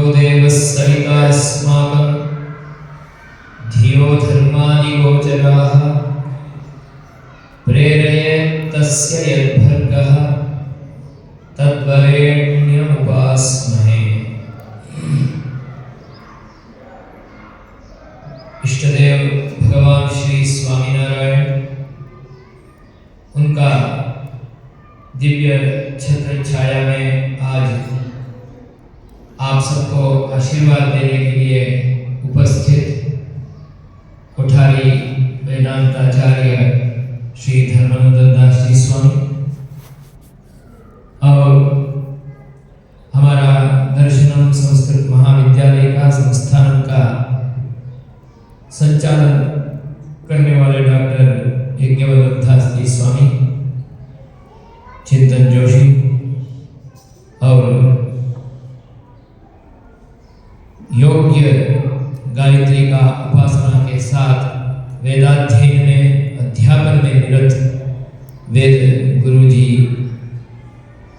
यो देवः सवितास्माकं धियो धर्मादिगोचराः प्रेरयेत्तस्य यद्भर्गः तद्वरेण्यमुपास्महे। इष्टदेव भगवान श्री स्वामीनारायण, उनका दिव्य छत्र छाया में आज आप सबको आशीर्वाद देने के लिए उपस्थित कोठारी वेदांताचार्य श्री धर्मानंद दास जी स्वामी और हमारा दर्शनम संस्कृत महाविद्यालय का संस्थान का संचालन करने वाले डॉक्टर यज्ञवल्लभ दास जी स्वामी, चिंतन जोशी और योग्य गायत्री का उपासना के साथ वेदाध्ययन में अध्यापन में निरत वेद गुरुजी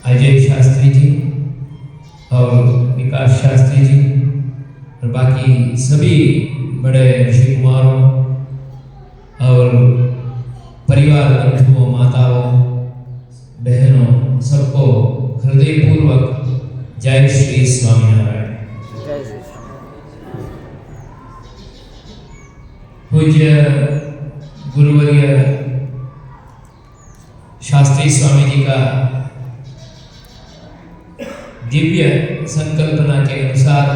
अजय शास्त्री जी और विकास शास्त्री जी और बाकी सभी बड़े ऋषि कुमारों और परिवार बंधुओं, माताओं, बहनों, सबको हृदयपूर्वक जय श्री स्वामीनारायण। पूज्य गुरुवर्य शास्त्री स्वामी जी का दिव्य संकल्पना के अनुसार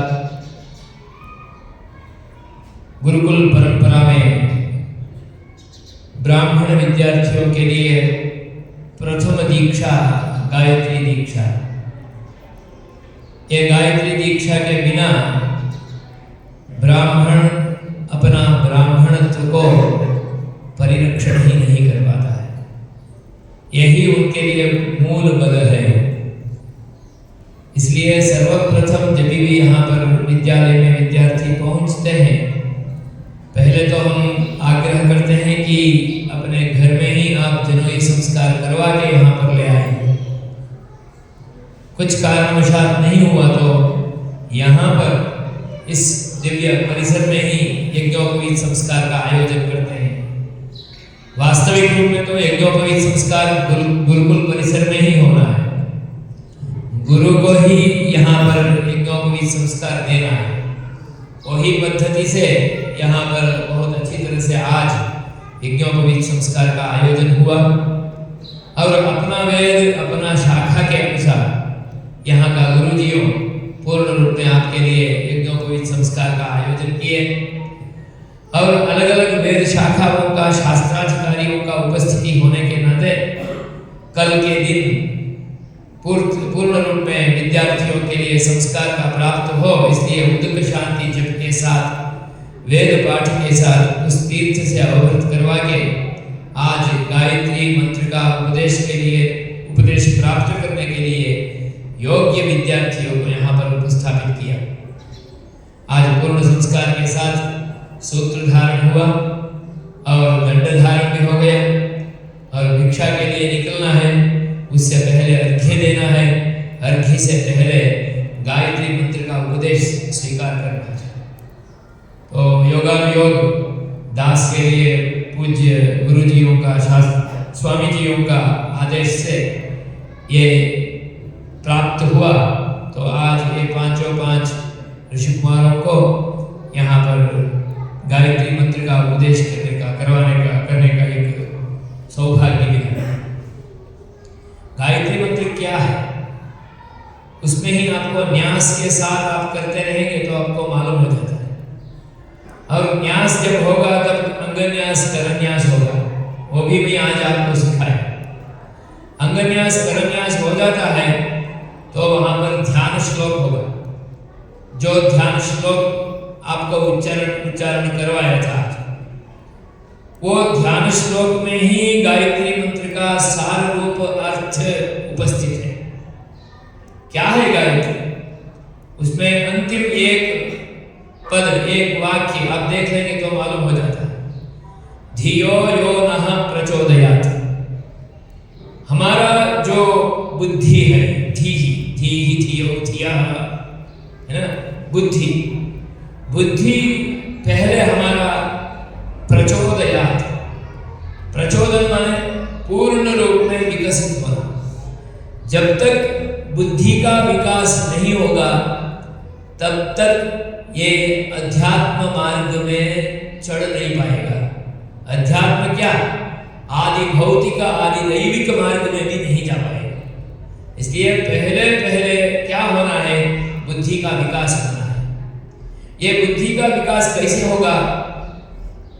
गुरुकुल परंपरा में ब्राह्मण विद्यार्थियों के लिए प्रथम दीक्षा गायत्री दीक्षा। ये गायत्री दीक्षा के बिना ब्राह्मण अपना ब्राह्मणत्व को परिरक्षण ही नहीं कर पाता है। यही उनके लिए मूल बल है। इसलिए सर्वप्रथम जब भी यहाँ पर विद्यालय में विद्यार्थी पहुँचते हैं, पहले तो हम आग्रह करते हैं कि अपने घर में ही आप जनेऊ संस्कार करवा के यहाँ पर ले आए। कुछ कारणवशात नहीं हुआ तो यहाँ पर इस दिव्य परिसर में ही यज्ञोपवीत संस्कार का आयोजन करते हैं। वास्तविक रूप में तो यज्ञोपवीत संस्कार गुरुकुल परिसर में ही होना है। गुरु को ही यहाँ पर यज्ञोपवीत संस्कार देना है। वही पद्धति से यहाँ पर बहुत अच्छी तरह से आज यज्ञोपवीत संस्कार का आयोजन हुआ और अपना वेद अपना शाखा के अनुसार यहाँ का गुरुजियों पूर्ण रूप में आपके लिए यज्ञोपवीत संस्कार का आयोजन किए और अलग अलग वेद शाखाओं का शास्त्राधिकारियों का उपस्थिति होने के नाते कल के दिन पूर्ण रूप में विद्यार्थियों के लिए संस्कार का प्राप्त हो, इसलिए उदक शांति जप के साथ वेद पाठ के साथ उस तीर्थ से अवगत करवा के आज गायत्री मंत्र का उपदेश प्राप्त करने के लिए योग्य विद्यार्थियों को यहाँ पर उपस्थापित किया। आज पूर्ण संस्कार के साथ सूत्र धारण हुआ और दंड धारण भी हो गया और भिक्षा के लिए निकलना है। उससे पहले अर्घ्य देना है। अर्घ्य से पहले गायत्री मंत्र का उपदेश स्वीकार करना है। तो योगानुयोग दास के लिए पूज्य गुरुजियों का स्वामी जियों का आदेश से ये प्राप्त हुआ। तो आज ये पांचों पांच ऋषि कुमारों को यहाँ पर गायत्री मंत्र का उपदेश करने का एक सौभाग्य मिला। गायत्री मंत्र क्या है, उसमें ही आपको न्यास के साथ आप करते रहेंगे तो आपको मालूम हो जाता है। और न्यास जब होगा तब अंगन्यास करन्यास होगा, वो भी मैं आज आपको सिखाया। अंगन्यास करन्यास हो जाता है तो वहां पर ध्यान श्लोक होगा। जो ध्यान श्लोक आपको उच्चारण करवाया था, वो ध्यान श्लोक में ही गायत्री मंत्र का सार रूप अर्थ उपस्थित है। क्या है गायत्री? उसमें अंतिम एक पद, एक वाक्य आप देख लेंगे तो मालूम हो जाता है। धियो यो नः प्रचोदयात्। हमारा जो बुद्धि है, धी धियो धिया है ना, पूर्ण रूप में विकसित होना। जब तक बुद्धि का विकास नहीं होगा तब तक ये अध्यात्म मार्ग में चढ़ नहीं पाएगा। अध्यात्म क्या, आदि भौतिक आदि दैविक मार्ग में भी नहीं जा पाएगा। इसलिए पहले क्या होना है, बुद्धि का विकास होना है। ये बुद्धि का विकास कैसे होगा,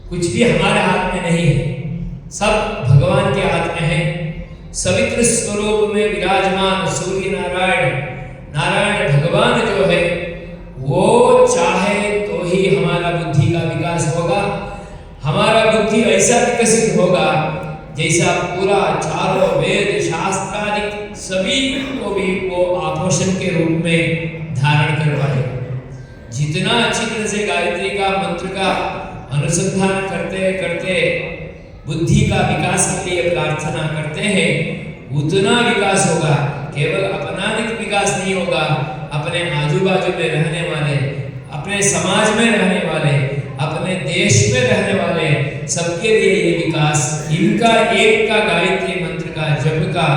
कुछ भी हमारे हाथ में नहीं है, सब भगवान के हाथ में है। सवित्र स्वरूप में विराजमान सूर्य नारायण भगवान जो है वो चाहे तो ही हमारा बुद्धि का विकास होगा। हमारा बुद्धि ऐसा विकसित होगा जैसा पूरा चारों वेद शास्त्र आदि सभी को भी वो आभूषण के रूप में धारण कर पाएगा। जितना अच्छी तरह से गायत्री का मंत्र का अनुसंधान करते करते बुद्धि का विकास के लिए प्रार्थना करते हैं, उतना विकास होगा। केवल अपना विकास नहीं होगा, अपने आजू बाजू में रहने वाले, अपने समाज में रहने वाले, अपने देश में रहने वाले सबके लिए ये विकास, इनका एक का गायत्री मंत्र का जप का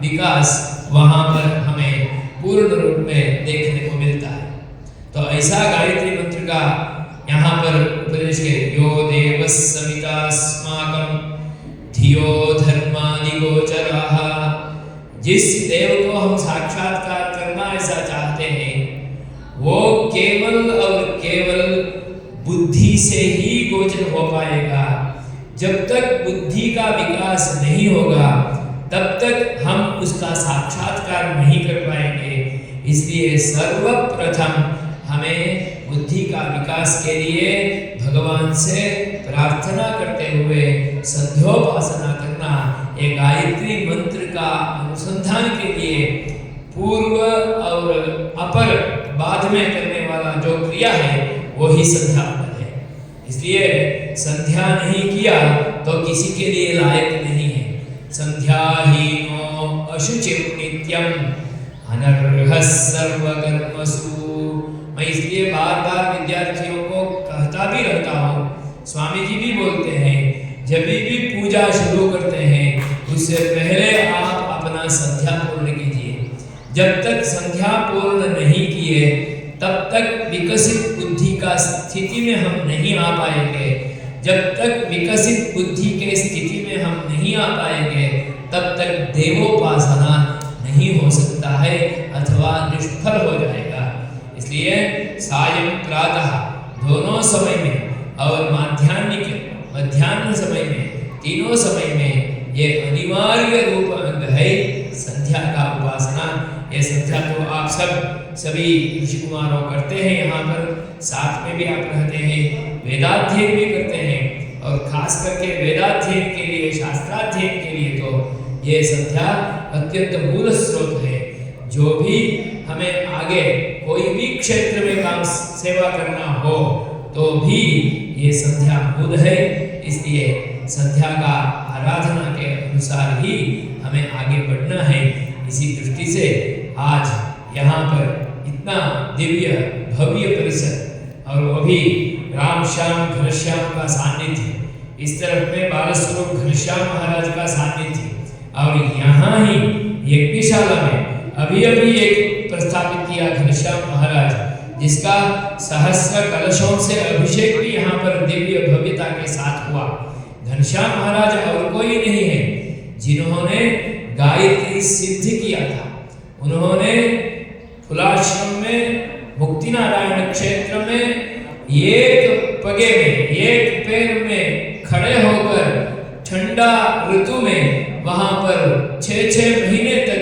विकास वहां पर हमें पूर्ण रूप में देखने को मिलता है। तो ऐसा गायत्री मंत्र का यहाँ पर उपदेश है, यो देवः सवितास्माकं धियो धर्मादिगोचरः। जिस देव को हम साक्षात्कार करना ऐसा चाहते हैं वो केवल और केवल बुद्धि से ही गोचर हो पाएगा। जब तक बुद्धि का विकास नहीं होगा तब तक हम उसका साक्षात्कार नहीं कर पाएंगे। इसलिए सर्वप्रथम हमें बुद्धि का विकास के लिए भगवान से प्रार्थना करते हुए संध्योपासना करना, ये गायत्री मंत्र का अनुसंधान के लिए पूर्व और अपर बाद में करने वाला जो क्रिया है वही संध्या है। इसलिए संध्या नहीं किया तो किसी के लिए लायक नहीं है। संध्याहीनो अशुचिर नित्यम अनर्हः सर्वकर्मसु। मैं इसलिए बार बार विद्यार्थियों को कहता भी रहता हूँ, स्वामी जी भी बोलते हैं, जब भी पूजा शुरू करते हैं उससे पहले आप अपना संध्या पूर्ण कीजिए। जब तक संध्या पूर्ण नहीं किए तब तक विकसित बुद्धि का स्थिति में हम नहीं आ पाएंगे। जब तक विकसित बुद्धि के स्थिति में हम नहीं आ पाएंगे तब तक देवोपासना नहीं हो सकता है अथवा निष्फल हो जाएगा। इसलिए सायं प्रातः दोनों समय में और मध्याह्न समय में, तीनों समय में ये अनिवार्य रूप अंग है संध्या का उपासना। ये संध्या तो आप सभी ऋषि कुमारों करते हैं, यहाँ पर साथ में भी आप रहते हैं, वेदाध्ययन भी करते हैं, और खास करके वेदाध्ययन के लिए, शास्त्राध्ययन के लिए तो ये संध्या अत्यंत मूल स्रोत है। जो भी हमें आगे कोई भी क्षेत्र में काम सेवा करना हो तो भी ये संध्या मूल है। इसलिए संध्या का आराधना के अनुसार ही हमें आगे बढ़ना है। इसी दृष्टि से आज यहाँ पर इतना दिव्य भव्य परिसर, और वो भी राम श्याम घनश्याम का सानिध्य, इस तरफ में बालस्वरूप घनश्याम महाराज का सानिध्य, और यहाँ ही यज्ञशाला में अभी एक प्रस्थापित किया घनश्याम महाराज, जिसका सहस्र कलशों से अभिषेक भी यहाँ पर दिव्य भव्यता के साथ हुआ। घनश्याम महाराज और कोई नहीं है जिन्होंने गायत्री सिद्ध किया था। उन्होंने फुलाश्रम में मुक्ति नारायण क्षेत्र में एक पगे में, एक पैर में खड़े होकर ठंडा ऋतु में वहां पर 6-6 महीने तक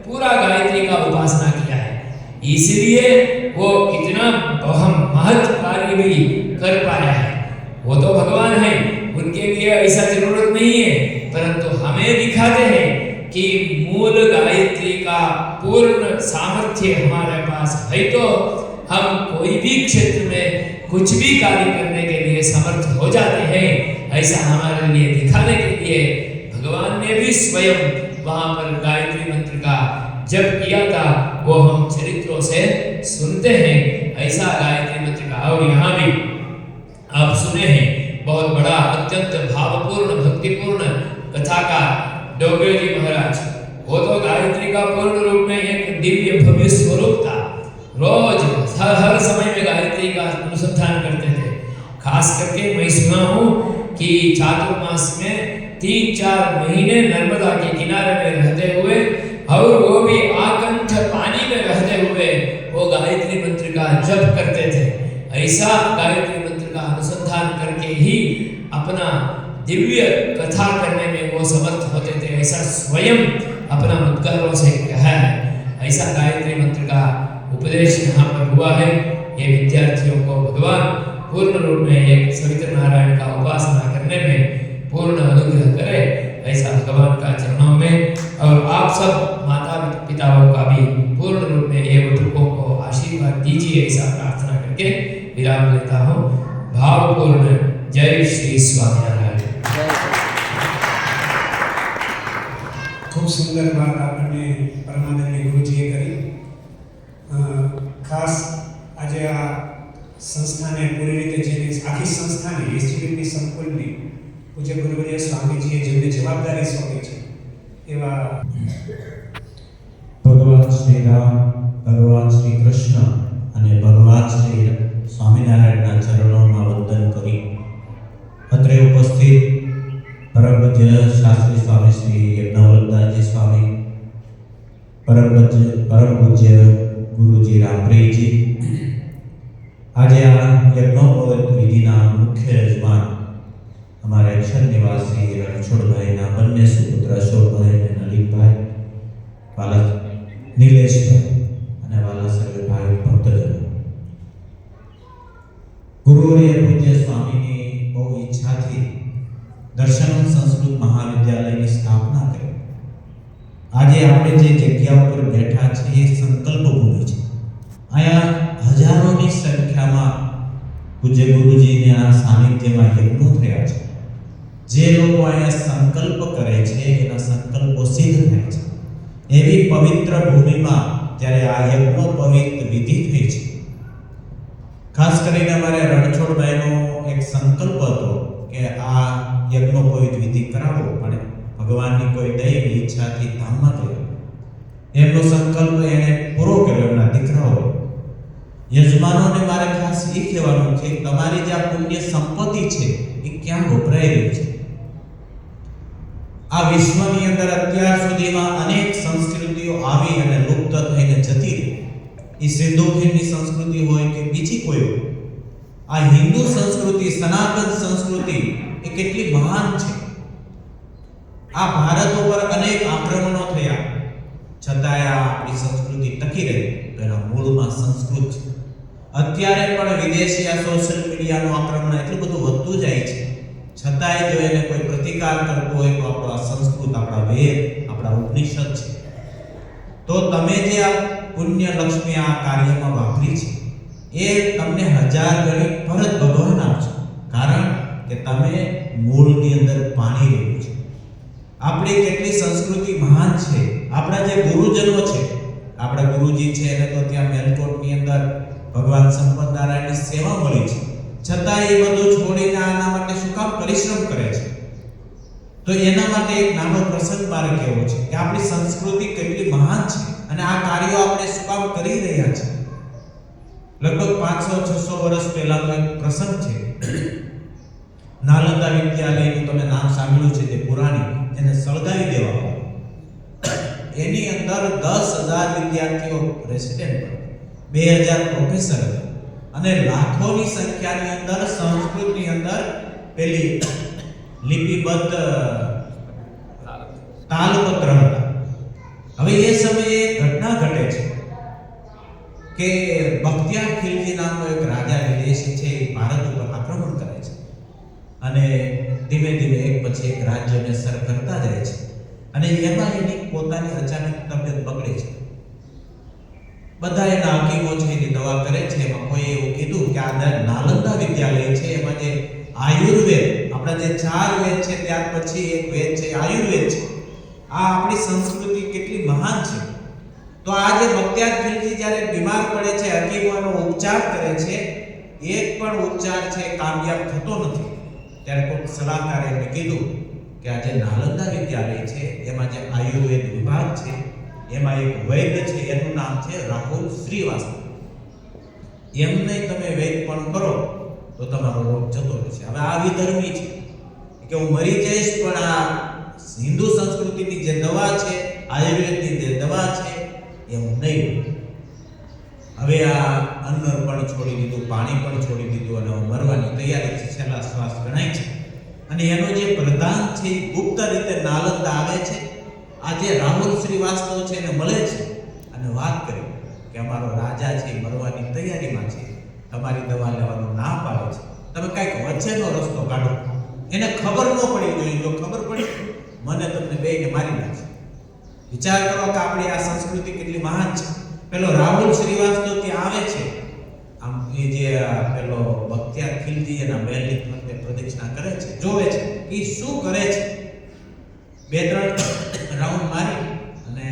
पूरा गायत्री का उपासना किया है। इसलिए वो इतना महत् कार्य भी कर पाया है। वो तो भगवान है, उनके लिए ऐसा जरूरत नहीं है, परंतु हमें दिखाते हैं कि मूल गायत्री का पूर्ण सामर्थ्य हमारे पास है तो हम कोई भी क्षेत्र में कुछ भी कार्य करने के लिए समर्थ हो जाते हैं। ऐसा हमारे लिए दिखाने के लिए भगवान ने भी स्वयं वहां पर गायत्री मंत्र का जप किया था, वो हम चरित्रों से सुनते हैं। ऐसा गायत्री मंत्र का, और यहाँ भी आप सुने हैं बहुत बड़ा अत्यंत भावपूर्ण भक्तिपूर्ण कथा का डोगरे जी महाराज, वो तो गायत्री का पूर्ण रूप में एक दिव्य भव्य स्वरूप था। रोज हर समय में गायत्री का अनुसंधान करते थे। खास करके मैं सुना हूँ कि चातुर्मास में 3-4 महीने नर्मदा के किनारे में रहते हुए और वो भी आकंठ पानी में रहते हुए वो गायत्री मंत्र का जप करते थे। ऐसा गायत्री मंत्र का अनुसंधान करके ही अपना दिव्य कथा करने में वो समर्थ होते थे, ऐसा स्वयं अपना मुद्गरों से कहा है। ऐसा गायत्री मंत्र का उपदेश यहाँ पर हुआ है। ये विद्यार्थियों को भगवान पूर्ण रूप में एक सवित्र नारायण का उपासना करने में पूर्ण अनुग्रह करे, ऐसा भगवान का चरणों में और आप सब माता पिताओं का भी पूर्ण रूप में ये बटुकों को आशीर्वाद दीजिए, ऐसा प्रार्थना करके विराम लेता हूँ। भावपूर्ण जय श्री स्वामिनारायण। खूब सुंदर बात आपने परमानंद गुरुजीए करी। खास आज आ संस्थाने पूरी रीते जेनी आखी संस्थाने एसजीपीની સંકુલની પૂજ્ય ગુરુવર્ય સ્વામીજીએ જેમને જવાબદારી સોંપી છે એવા ભગવાન શ્રી રામ, ભગવાન શ્રી કૃષ્ણ અને ભગવાન શ્રી સ્વામિનારાયણના ચરણોમાં વંદન કરી અત્રે ઉપસ્થિત પરમ પૂજ્ય શાસ્ત્રી સ્વામી શ્રી યજ્ઞવલ્લભદાસજી સ્વામી, પરમ પૂજ્ય ગુરુજી રામપ્રિયજી, આજે આ યજ્ઞોપવિત વિધિના મુખ્ય યજમાન અમારા અક્ષર નિવાસી રણછોડભાઈના બંને સુપુત્ર અશોકભાઈ અને નલિનભાઈ, વાલા નિલેશભાઈ અને વાલા સર્વે ભાઈ ભક્તજનો, ગુરુવર્ય પૂજ્ય સ્વામીની બહુ ઈચ્છાથી દર્શનમ સંસ્કૃત મહાવિદ્યાલયની સ્થાપના કરી। આજે આપણે જે જગ્યા ઉપર બેઠા છીએ એ સંકલ્પ ભૂમિ છે। અહીંયા હજારોની સંખ્યામાં પૂજ્ય ગુરુજીને આ સાનિધ્યમાં યજ્ઞો થયા છે। જે લોકો અહીંયા સંકલ્પ કરે છે એના સંકલ્પો સિદ્ધ થાય છે। એવી પવિત્ર ભૂમિમાં જ્યારે આ યજ્ઞોપવિત વિધિ થઈ છે, ખાસ કરીને અમારે રણછોડભાઈનો એક સંકલ્પ હતો કે આ યજ્ઞોપવિત વિધિ કરાવો, પણ ભગવાનની કોઈ દૈવી ઈચ્છાથી ધામમાં થયો। એમનો સંકલ્પ એને પૂરો કર્યો એમના દીકરાઓ। યજમાનોને મારે ખાસ એ કહેવાનું છે કે તમારી જે આ પુણ્ય સંપત્તિ છે એ ક્યાં વપરાઈ રહી છે। આ વિશ્વની અંદર અત્યાર સુધીમાં અનેક સંસ્કૃતિઓ આવી અને લુપ્ત થઈને જતી રહી। એ સિંધુ ખીણની સંસ્કૃતિ હોય કે બીજી કોઈ હોય, આ હિન્દુ સંસ્કૃતિ, સનાતન સંસ્કૃતિ એ કેટલી મહાન છે। આ ભારત ઉપર અનેક આક્રમણો થયા, છતાંય આપણી સંસ્કૃતિ ટકી રહી તો એના મૂળમાં સંસ્કૃત છે। અત્યારે પણ વિદેશી આ સોશિયલ મીડિયાનું આક્રમણ એટલું બધું વધતું જાય છે, છતાંય જો એને કોઈ પ્રતિકાર કરતો હોય તો આપણો સંસ્કૃત, આપણા વેદ, આપણા ઉપનિષદ છે। તો તમે જે આ પુણ્ય લક્ષ્મી આ કાર્યમાં વાપરી છે એ તમને 1000 ગણી પરત ભગવાન આપશે, કારણ કે તમે મૂળની અંદર પાણી રહ્યું છે। આપણી કેટલી સંસ્કૃતિ મહાન છે। આપણા જે ગુરુજનો છે, આપણા ગુરુજી છે એને તો ત્યાં મેલકોટની અંદર ભગવાન સંપત નારાયણની સેવા મળી છે, છતાં એ બધું છોડીને આના માટે શું કામ પરિશ્રમ કરે છે? તો એના માટે એક નાનો પ્રસંગ મારે કહેવો છે કે આપણી સંસ્કૃતિ કેટલી મહાન છે અને આ કાર્યો આપણે શું કામ કરી રહ્યા છે। લગભગ 500-600 વર્ષ પહેલાનો એક પ્રસંગ છે। નાલંદા વિદ્યાલયનું તમે નામ સાંભળ્યું છે, તે પુરાણી, એને સળગાવી દેવામાં આવ્યું। એની અંદર 10,000 વિદ્યાર્થીઓ રેસિડેન્ટ, 2000 પ્રોફેસર અને લાખોની સંખ્યાની અંદર સંસ્કૃતની અંદર પેલી લિપિબદ્ધ તાલપત્ર હતા। હવે એ સમયે ઘટના ઘટે છે કે બખ્તિયાર ખિલજી નામનો એક રાજા વિદેશી છે, એ ભારત ઉપર આક્રમણ કરે છે અને ધીમે ધીમે એક પછી એક રાજ્યને સર કરતા જાય છે અને એમાં એની પોતાની અચાનક તબિયત બગડે છે। બધા એના હકીમો છે એની દવા કરે છે। એમાં કોઈ એવું કીધું કે આ નાલંદા વિદ્યાલય છે, એમાં જે આયુર્વેદ, આપણા જે 4 વેદ છે ત્યાર પછી એક વેદ છે આયુર્વેદ છે। આ આપણી સંસ્કૃતિ કેટલી મહાન છે। તો આ જે બખ્તિયાર ખિલજી જ્યારે બીમાર પડે છે, હકીમો એનો ઉપચાર કરે છે, એક પણ ઉપચાર છે કામયાબ થતો નથી। ત્યારે કોઈ સલાહકારે એમને કીધું કે આ જે નાલંદા વિદ્યાલય છે એમાં એમાં જે આયુર્વેદ વિભાગ છે એમાં એક વૈદ્ય છે, એનું નામ છે રાહુલ શ્રીવાસ્તવ. એમને તમે વૈદ પણ કરો તો તમારો રોગ જતો રહેશે. હવે આ વિધર્મી છે કે હું મરી જઈશ પણ આ હિન્દુ સંસ્કૃતિની જે દવા છે, આયુર્વેદની જે દવા છે એ હું નહીં. હવે આ અન્ન પણ છોડી દીધું, પાણી પણ છોડી દીધું અને હવે મરવાની તૈયારી છે, છેલ્લા શ્વાસ ગણાય છે. અને એનો જે પ્રધાન છે એ ગુપ્ત રીતે નાલંદા આવે છે. આ જે રાહુલ શ્રીવાસ્તવ છે એને મળે છે અને વાત કરી કે અમારો રાજા છે મરવાની તૈયારીમાં છે, તમારી દવા લેવાનું ના પાડે છે, તમે કાંઈક વચ્ચેનો રસ્તો કાઢો. એને ખબર ન પડી જોઈએ, જો ખબર પડી મને તમને બેયને મારી નાખશે. વિચાર કરો કે આપણી આ સંસ્કૃતિ કેટલી મહાન છે. પેલો રાહુલ શ્રીવાસ્તવ ત્યાં આવે છે, આમ એ જે પેલો બખ્તિયાર ખિલજી એના મહેલની ફરતે પ્રદક્ષિણા કરે છે, જોવે છે કે શું કરે છે. 2-3 રાઉન્ડ મારી અને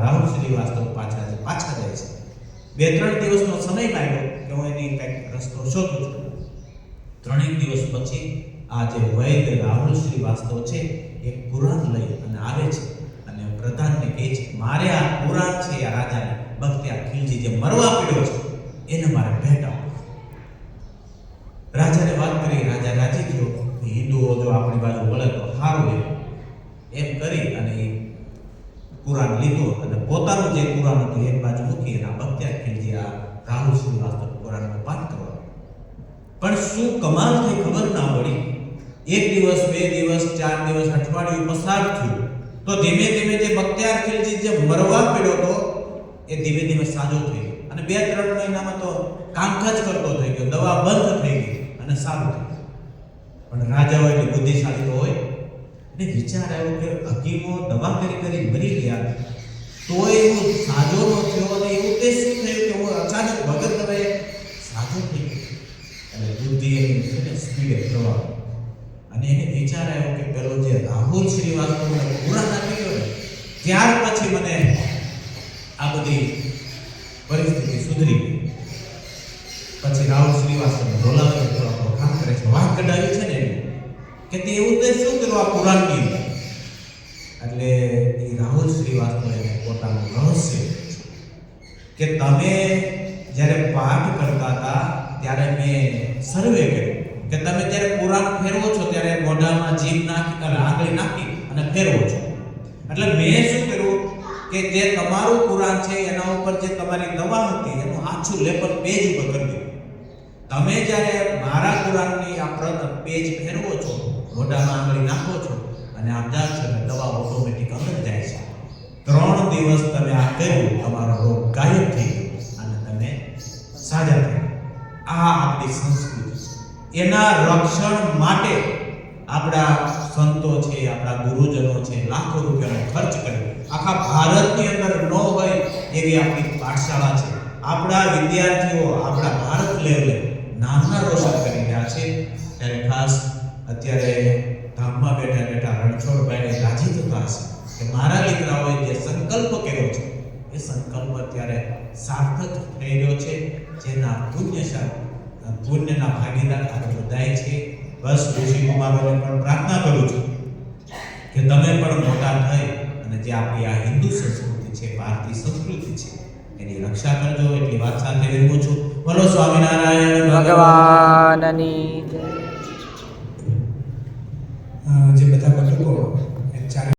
રાહુલ શ્રીવાસ્તવ પાછા જાય છે. 2-3 દિવસનો સમય માંગ્યો કે હું એની કંઈક રસ્તો શોધું છું. 3 દિવસ પછી આ જે વૈદ્ય રાહુલ શ્રીવાસ્તવ છે એ પુરાણ લઈ અને આવે છે અને પ્રધાનને કહે છે મારે આ પુરાણ છે આ રાજાને બખ્તિયાર ખિલજી જે મરવા પડ્યો છે એને મારે ભેટ આપો. રાજાને વાત કરી, રાજા રાજી થયો. હિન્દુઓ જો આપણી બાજુ વળે તો સારું એમ કરી અને એ પુરાણ લીધું અને પોતાનું જે પુરાણ હતું એક બાજુ મૂકી અને બખ્તિયાર ખિલજી આ રાહુલ શ્રીવાસ્તવ પુરાણનો પાઠ કરવા. પણ શું કમાલ થઈ ખબર ના પડી. 1 દિવસ, 2 દિવસ, 4 દિવસ, અઠવાડિયું પસાર થયું તો ધીમે ધીમે જે બખ્તિયાર ખિલજી જે મરવા પડ્યો હતો એ ધીમે ધીમે સાજો થઈ ગયો અને 2-3 મહિનામાં તો કામકાજ કરતો થઈ ગયો, દવા બંધ થઈ ગઈ અને સારું થઈ ગયું. પણ રાજાઓ એટલી બુદ્ધિશાળી તો હોય ને વિચાર આવ્યો કે હકીમો દવા કરી મરી ગયા તોય એવું સાજો ન થયો અને એવું તે શું થયું કે હું અચાનક વગર દવાએ સાજો થઈ ગયો. અને બુદ્ધિ એની છે ને સ્પીડે પ્રવાહ અને એને વિચાર આવ્યો કે પેલો જે રાહુલ શ્રીવાસ્તવને પુરાણ આપી ગયો ને ત્યાર પછી મને આ બધી પરિસ્થિતિ સુધરી ગઈ. પછી રાહુલ શ્રીવાસ્તવને બોલાવે તો આપણો કામ કરે છે, વાત કઢાવી છે ને કે તે એવું તે શું કરવા પુરાણની. એટલે એ રાહુલ શ્રીવાસ્તવ એને પોતાનું રહસ્ય કે તમે જ્યારે પાઠ કરતા હતા ત્યારે મેં સર્વે કર્યો કે તમે જ્યારે પુરાણ ફેરવો છો ત્યારે મોઢામાં જીભ નાખી અને આંગળી નાખી અને ફેરવો છો. એટલે મેં શું કર્યું કે જે તમારું પુરાણ છે એના ઉપર જે તમારી દવા હતી એનું આછું લેપન પેજ ઉપર કરી દીધું. તમે જ્યારે મારા પુરાણની આ પેજ ફેરવો છો, મોઢામાં આંગળી નાખો છો અને આમ જાઓ છો એટલે દવા ઓટોમેટિક અંદર જાય છે. 3 દિવસ તમે આ કર્યું, તમારો રોગ ગાયબ થઈ ગયો અને તમે સાજા થઈ. આ આપણી સંસ્કૃતિ છે. એના રક્ષણ માટે આપણા સંતો છે, આપણા ગુરુજનો છે, લાખો રૂપિયાનો ખર્ચ કરે. આખા ભારતની અંદર ન હોય એવી આપણી પાઠશાળા છે. આપણા વિદ્યાર્થીઓ આપણા ભારત લેવલે નામના રોશન કરી રહ્યા છે. ત્યારે ખાસ અત્યારે ધામમાં બેઠા રણછોડભાઈને રાજી થતા હશે કે મારા દીકરાઓએ જે સંકલ્પ કર્યો છે એ સંકલ્પ અત્યારે સાર્થક થઈ રહ્યો છે, જેના પુણ્યના ભાગીદાર આપણે બધાય છે. બસ ઋષિ કુમારોને પણ પ્રાર્થના કરું છું કે તમે પણ મોટા થઈ અને જે આપણી આ હિન્દુ સંસ્કૃતિ છે, ભારતીય સંસ્કૃતિ છે એની રક્ષા કરજો. એટલી વાત સાથે વિરમું છું. બોલો સ્વામિનારાયણ ભગવાનની જે બધા ઘટકો